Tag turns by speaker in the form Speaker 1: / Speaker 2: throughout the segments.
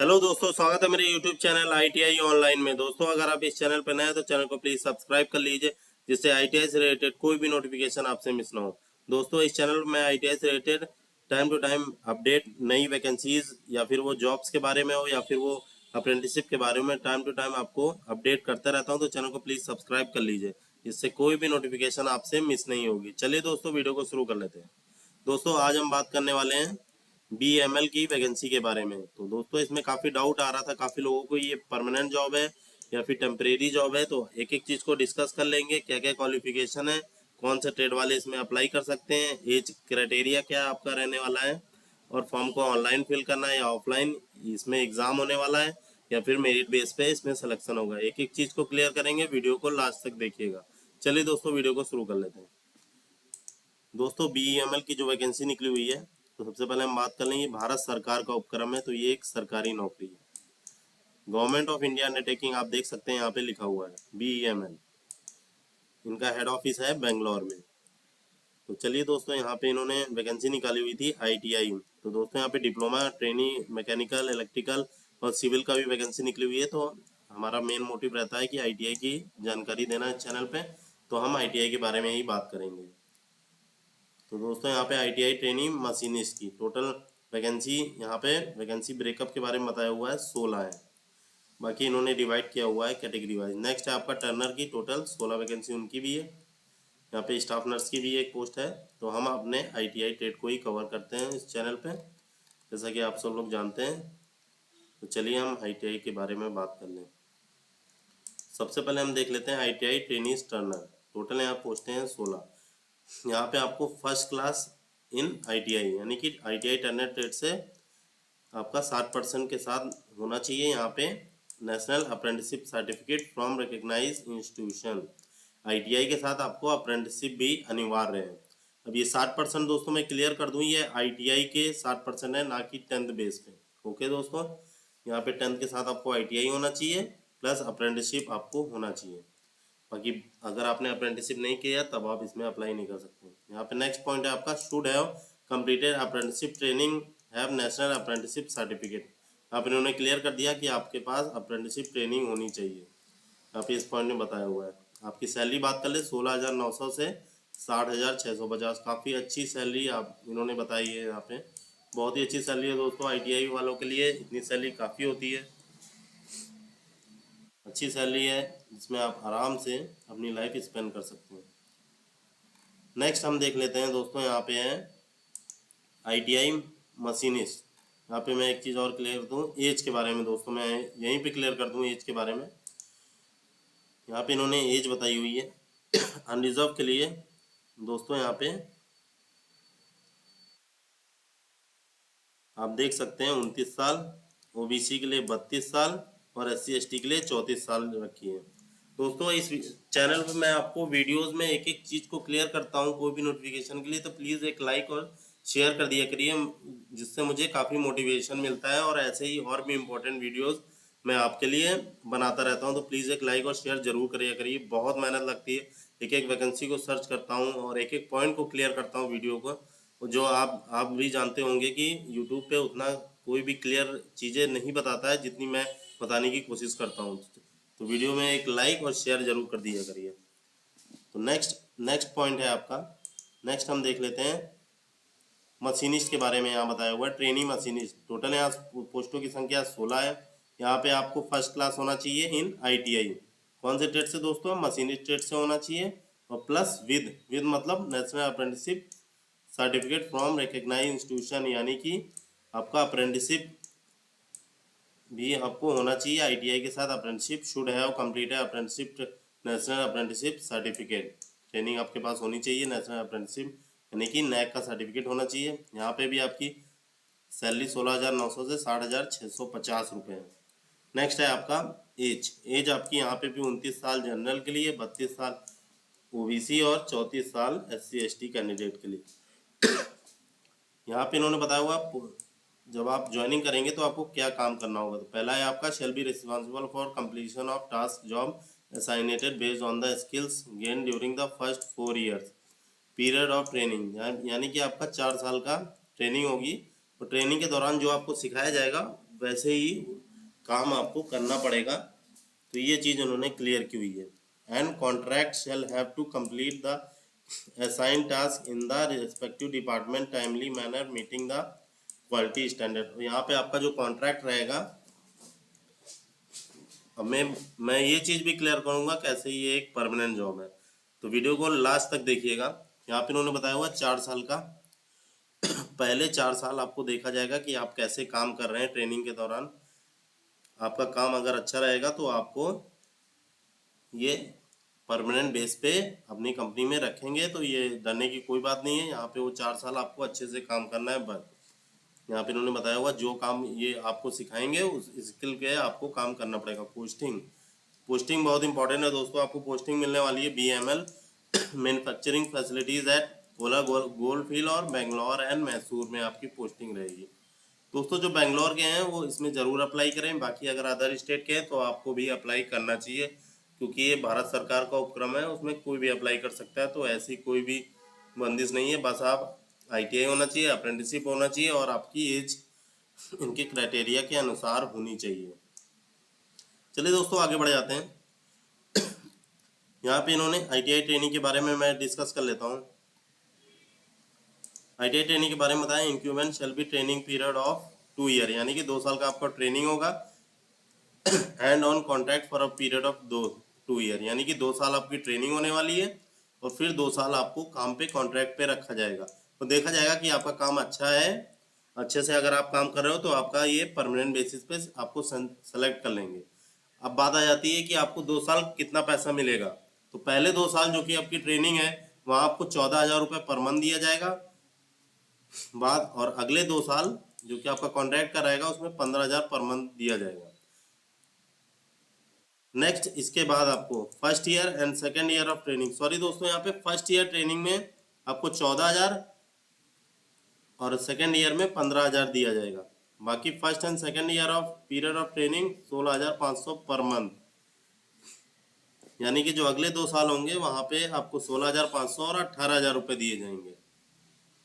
Speaker 1: Hello दोस्तों, स्वागत है मेरे YouTube चैनल ITI ऑनलाइन में। दोस्तों, अगर आप इस चैनल पर नए हैं तो चैनल को प्लीज सब्सक्राइब कर लीजिए, जिससे ITI से रिलेटेड कोई भी नोटिफिकेशन आपसे मिस ना हो। दोस्तों, इस चैनल में ITI से related time to time update, नई वैकेंसीज या फिर वो जॉब्स के बारे में हो या फिर वो अप्रेंटिसशिप के बारे में टाइम टू टाइम आपको अपडेट करता रहता हूँ। तो चैनल को प्लीज सब्सक्राइब कर लीजिए, जिससे कोई भी नोटिफिकेशन आपसे मिस नहीं होगी। चलिए दोस्तों, वीडियो को शुरू कर लेते हैं। दोस्तों, आज हम बात करने वाले हैं BML की वैकेंसी के बारे में। तो दोस्तों, इसमें काफ़ी डाउट आ रहा था काफ़ी लोगों को, ये परमानेंट जॉब है या फिर टेम्परेरी जॉब है। तो एक एक चीज़ को डिस्कस कर लेंगे, क्या क्या क्वालिफिकेशन है, कौन से ट्रेड वाले इसमें अप्लाई कर सकते हैं, एज क्राइटेरिया क्या आपका रहने वाला है, और फॉर्म को ऑनलाइन फिल करना है या ऑफलाइन, इसमें एग्ज़ाम होने वाला है या फिर मेरिट बेस पे इसमें सिलेक्शन होगा। एक एक चीज़ को क्लियर करेंगे, वीडियो को लास्ट तक देखिएगा। चलिए दोस्तों, वीडियो को शुरू कर लेते हैं। दोस्तों, BEML की जो वैकेंसी निकली हुई है, तो सबसे पहले हम बात कर लेंगे, भारत सरकार का उपक्रम है, तो ये एक सरकारी नौकरी है। गवर्नमेंट ऑफ इंडिया अंडरटेकिंग आप देख सकते हैं, यहाँ पे लिखा हुआ है BEML। इनका हेड ऑफिस है बेंगलोर में। तो चलिए दोस्तों, यहाँ पे इन्होंने वैकेंसी निकाली हुई थी ITI। तो दोस्तों, यहाँ पे डिप्लोमा, ट्रेनी, मैकेनिकल, इलेक्ट्रिकल और सिविल का भी वैकेंसी निकली हुई है। तो हमारा मेन मोटिव रहता है कि ITI की जानकारी देना है चैनल पे, तो हम ITI के बारे में ही बात करेंगे। तो दोस्तों, यहाँ पे ITI ट्रेनिंग मशीनिस्ट की टोटल वैकेंसी, यहाँ पे वैकेंसी ब्रेकअप के बारे में बताया हुआ है 16 है। बाकी इन्होंने डिवाइड किया हुआ है कैटेगरी वाइज। नेक्स्ट है आपका टर्नर की, टोटल 16 वैकेंसी उनकी भी है। यहाँ पे स्टाफ नर्स की भी एक पोस्ट है। तो हम अपने ITI ट्रेड को ही कवर करते हैं इस चैनल पे, जैसा कि आप सब लोग जानते हैं। तो चलिए हम ITI के बारे में बात कर लें। सबसे पहले हम देख लेते हैं ITI ट्रेनिंग टर्नर। टोटल यहाँ पोस्टें हैं 16। यहाँ पे आपको फर्स्ट क्लास इन ITI यानी कि ITI टर्नर ट्रेड से आपका 60% के साथ होना चाहिए। यहाँ पे national apprenticeship certificate from recognise institution, ITI के साथ आपको अप्रेंटिसशिप भी अनिवार्य है। अब ये 60% दोस्तों मैं क्लियर कर दूँ, ये ITI के 60% है, ना कि 10th बेस पे। ओके दोस्तों, यहाँ पे 10th के साथ आपको ITI होना चाहिए प्लस अप्रेंटिसशिप आपको होना चाहिए। बाकी अगर आपने अप्रेंटिसशिप नहीं किया तब आप इसमें अप्लाई नहीं कर सकते। यहाँ पे नेक्स्ट पॉइंट है आपका, should have completed apprenticeship training, have national apprenticeship certificate. आप इन्होंने क्लियर कर दिया कि आपके पास अप्रेंटिसशिप ट्रेनिंग होनी चाहिए। यहाँ पे इस पॉइंट में बताया हुआ है। आपकी सैलरी बात कर ले 16,900 से 60,650, काफ़ी अच्छी सैलरी आप इन्होंने बताई है। यहाँ पे बहुत ही अच्छी सैलरी है दोस्तों, ITI वालों के लिए इतनी सैलरी काफ़ी होती है, अच्छी सैलरी है, जिसमें आप आराम से अपनी लाइफ स्पेंड कर सकते हैं। नेक्स्ट हम देख लेते हैं दोस्तों, यहाँ पे है ITI मशीनिस्ट। यहाँ पे मैं एक चीज़ और क्लियर कर दूँ एज के बारे में। दोस्तों, मैं यहीं पे क्लियर कर दूँ एज के बारे में। यहाँ पे इन्होंने एज बताई हुई है अनरिजर्व के लिए। दोस्तों, यहाँ पे आप देख सकते हैं 29 साल, OBC के लिए 32 साल और SC ST के लिए 34 साल रखी है। दोस्तों, इस चैनल पर मैं आपको वीडियोस में एक एक चीज़ को क्लियर करता हूँ कोई भी नोटिफिकेशन के लिए, तो प्लीज़ एक लाइक और शेयर कर दिया करिए, जिससे मुझे काफ़ी मोटिवेशन मिलता है और ऐसे ही और भी इम्पोर्टेंट वीडियोस मैं आपके लिए बनाता रहता हूँ। तो प्लीज़ एक लाइक और शेयर जरूर करिए करिए, बहुत मेहनत लगती है। एक एक वैकेंसी को सर्च करता हूँ और एक एक पॉइंट को क्लियर करता हूँ वीडियो को, जो आप भी जानते होंगे कि यूट्यूब पे उतना कोई भी क्लियर चीज़ें नहीं बताता है जितनी मैं बताने की कोशिश करता हूँ। तो वीडियो में एक लाइक और शेयर जरूर कर दिया करिए। तो नेक्स्ट पॉइंट है आपका, नेक्स्ट हम देख लेते हैं मशीनिस्ट के बारे में। यहाँ बताया हुआ है ट्रेनिंग मशीनिस्ट। टोटल यहाँ पोस्टों की संख्या 16 है। यहाँ पे आपको फर्स्ट क्लास होना चाहिए इन ITI। कौन से ट्रेड से दोस्तों? मशीनिस्ट ट्रेड से होना चाहिए, और प्लस विद मतलब national apprenticeship certificate from recognise institution, यानी कि आपका अप्रेंटिसशिप भी आपको होना चाहिए। ITI के साथ apprenticeship, should have completed apprenticeship national apprenticeship certificate, training आपके पास होनी चाहिए नेशनल अप्रेंटिसशिप यानी कि NAC का सर्टिफिकेट होना चाहिए। यहाँ पे भी आपकी सैलरी 16,900 से 60,650 रुपये है। नेक्स्ट है आपका एज आपकी यहाँ पे भी 29 साल जनरल के लिए, 32 साल OBC और 34 साल SC ST कैंडिडेट के लिए। यहाँ पे इन्होंने बताया हुआ जब आप ज्वाइनिंग करेंगे तो आपको क्या काम करना होगा। तो पहला है आपका, shall be responsible for completion of task job assigned based on the skills gain during the first 4 years period of training, यानी कि आपका 4 साल का ट्रेनिंग होगी। तो ट्रेनिंग के दौरान जो आपको सिखाया जाएगा वैसे ही काम आपको करना पड़ेगा। तो ये चीज़ उन्होंने क्लियर की हुई है। And contract shall have to complete the assign task in the respective department timely manner meeting the quality standard. यहाँ पे आपका जो कॉन्ट्रैक्ट रहेगा, अब मैं ये चीज़ भी क्लियर करूँगा कैसे ये एक परमानेंट जॉब है। तो वीडियो को लास्ट तक देखिएगा। यहाँ पे उन्होंने बताया हुआ 4 साल का। पहले 4 साल आपको देखा जाएगा कि आप कैसे काम कर रहे हैं। ट्रेनिंग के दौरान आपका काम अगर अच्छा रहेगा तो आपको ये परमानेंट बेस पे अपनी कंपनी में रखेंगे। तो ये डरने की कोई बात नहीं है। यहाँ पे वो 4 साल आपको अच्छे से काम करना है। बस यहाँ पे उन्होंने बताया हुआ जो काम ये आपको सिखाएंगे उस स्किल के आपको काम करना पड़ेगा। पोस्टिंग बहुत इंपॉर्टेंट है दोस्तों। आपको पोस्टिंग मिलने वाली है BML manufacturing facilities at Kolar gold field और बेंगलोर एंड मैसूर में आपकी पोस्टिंग रहेगी। दोस्तों जो बेंगलोर के हैं वो इसमें ज़रूर अप्लाई करें। बाकी अगर अदर स्टेट के हैं तो आपको भी अप्लाई करना चाहिए, क्योंकि ये भारत सरकार का उपक्रम है, उसमें कोई भी अप्लाई कर सकता है। तो ऐसी कोई भी बंदिश नहीं है। बस आप ITI होना चाहिए, अप्रेंटिसशिप होना चाहिए और आपकी एज इनके क्राइटेरिया के अनुसार होनी चाहिए। चलिए दोस्तों आगे बढ़ जाते हैं। यहाँ पे इन्होंने ITI ट्रेनिंग के बारे में मैं डिस्कस कर लेता हूँ। ITI ट्रेनिंग के बारे में बताएं। Increment shall be training period of 2 year, यानी कि 2 साल का आपका ट्रेनिंग होगा। And on contract for a period of 2 year, यानी कि 2 साल आपकी ट्रेनिंग होने वाली है और फिर 2 साल आपको काम पे कॉन्ट्रैक्ट पे रखा जाएगा। तो देखा जाएगा कि आपका काम अच्छा है, अच्छे से अगर आप काम कर रहे हो तो आपका ये परमानेंट बेसिस पे आपको सेलेक्ट कर लेंगे। अब बात आ जाती है कि आपको 2 साल कितना पैसा मिलेगा। तो पहले 2 साल जो कि आपकी ट्रेनिंग है वहाँ आपको 14,000 रुपये पर मंथ दिया जाएगा बाद, और अगले 2 साल जो कि आपका कॉन्ट्रैक्ट का रहेगा उसमें 15,000 पर मंथ दिया जाएगा। नेक्स्ट इसके बाद आपको first year and second year of training, sorry दोस्तों यहाँ पे फर्स्ट ईयर ट्रेनिंग में आपको 14,000 और सेकेंड ईयर में 15,000 दिया जाएगा। बाकी first and second year of period of training 16,500 per month, यानी कि जो अगले 2 साल होंगे वहाँ पे आपको 16,500 और 18,000 रुपये दिए जाएंगे।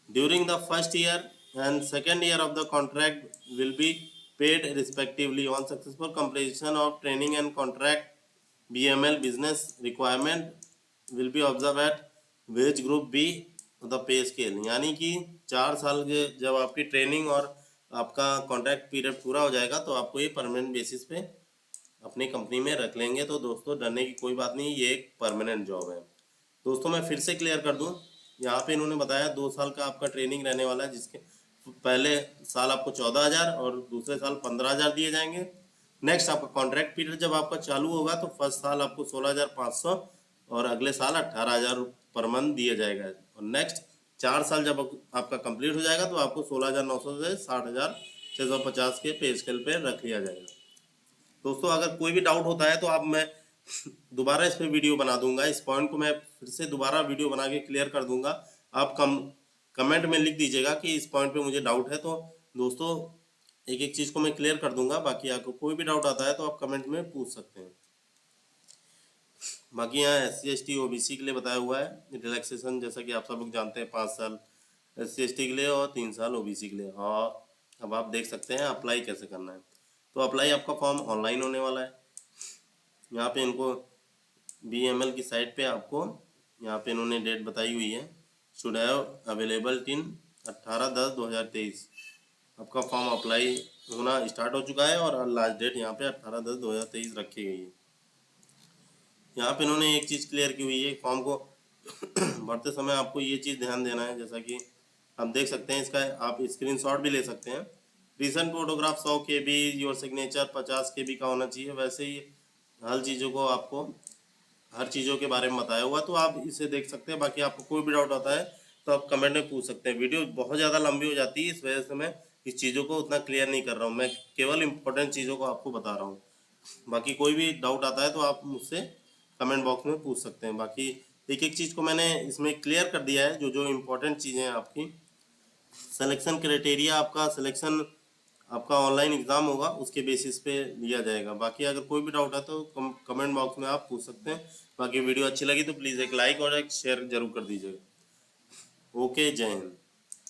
Speaker 1: During the first year and second year of the contract will be paid respectively on successful completion of training and contract. BML business requirement will be observed at wage group B the pay scale, यानी कि 4 साल के जब आपकी training और आपका contract period पूरा हो जाएगा तो आपको ये परमानेंट बेसिस पे अपनी कंपनी में रख लेंगे। तो दोस्तों डरने की कोई बात नहीं, ये एक परमानेंट जॉब है। दोस्तों मैं फिर से क्लियर कर दूं, यहाँ पे इन्होंने बताया 2 साल का आपका ट्रेनिंग रहने वाला है, जिसके पहले साल आपको 14,000 और दूसरे साल 15,000 दिए जाएंगे। नेक्स्ट आपका कॉन्ट्रैक्ट पीरियड जब आपका चालू होगा तो फर्स्ट साल आपको 16,500 और अगले साल 18,000 पर मंथ दिया जाएगा। और नेक्स्ट 4 साल जब आपका कंप्लीट हो जाएगा तो आपको 16,900 से 60,650 के पे स्केल पे रख लिया जाएगा। दोस्तों अगर कोई भी डाउट होता है तो आप मैं दोबारा इस पर वीडियो बना दूंगा। इस पॉइंट को मैं फिर से दोबारा वीडियो बना के क्लियर कर दूंगा। आप कमेंट में लिख दीजिएगा कि इस पॉइंट पे मुझे डाउट है। तो दोस्तों एक एक चीज़ को मैं क्लियर कर दूंगा। बाकी आपको कोई भी डाउट आता है तो आप कमेंट में पूछ सकते हैं। बाकी यहाँ SC ST OBC के लिए बताया हुआ है रिलैक्सेशन, जैसा कि आप सब लोग जानते हैं 5 साल SC ST के लिए और 3 साल OBC के लिए। और अब आप देख सकते हैं अप्लाई कैसे करना है। तो अप्लाई आपका फॉर्म ऑनलाइन होने वाला है। यहाँ पे इनको BML की साइट पे आपको यहाँ पे इन्होंने डेट बताई हुई है, शुड हैव अवेलेबल टिन 18/10/2023। आपका फॉर्म अप्लाई होना स्टार्ट हो चुका है और लास्ट डेट यहाँ पे 18/10/2023 रखी गई है। यहाँ पे इन्होंने एक चीज़ क्लियर की हुई है, फॉर्म को भरते समय आपको ये चीज़ ध्यान देना है, जैसा कि आप देख सकते हैं इसका आप स्क्रीनशॉट भी ले सकते हैं। Recent photograph 100 KB, your signature 50 KB का होना चाहिए। वैसे ही हर चीज़ों को आपको हर चीज़ों के बारे में बताया हुआ, तो आप इसे देख सकते हैं। बाकी आपको कोई भी डाउट आता है तो आप कमेंट में पूछ सकते हैं। वीडियो बहुत ज़्यादा लंबी हो जाती है, इस वजह से मैं इस चीज़ों को उतना क्लियर नहीं कर रहा हूँ। मैं केवल इंपॉर्टेंट चीज़ों को आपको बता रहा हूँ। बाकी कोई भी डाउट आता है तो आप मुझसे कमेंट बॉक्स में पूछ सकते हैं। बाकी एक एक चीज़ को मैंने इसमें क्लियर कर दिया है, जो जो इम्पोर्टेंट चीज़ें हैं आपकी। सिलेक्शन क्राइटेरिया आपका सिलेक्शन आपका ऑनलाइन एग्ज़ाम होगा उसके बेसिस पे लिया जाएगा। बाकी अगर कोई भी डाउट है तो कमेंट बॉक्स में आप पूछ सकते हैं। बाकी वीडियो अच्छी लगी तो प्लीज़ एक लाइक और एक शेयर जरूर कर दीजिएगा। ओके, जय हिंद।